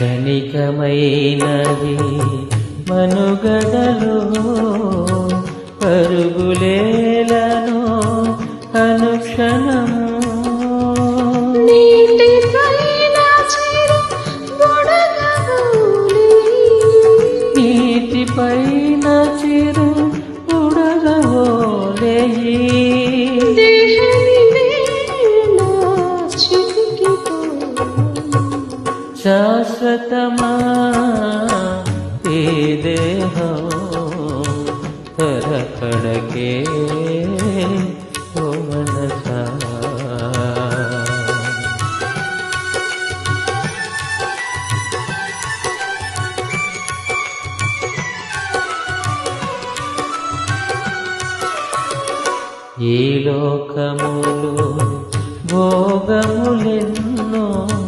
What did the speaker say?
క్షణికమైనది మనుగడలో పరుగులేలను అనుక్షణము నీటిపైన చిరు ఉడగవోలేయి శాశ్వతమా ఈ దేహం తరకడకే ఓ మనసా ఈ లోకములు భోగములెన్నో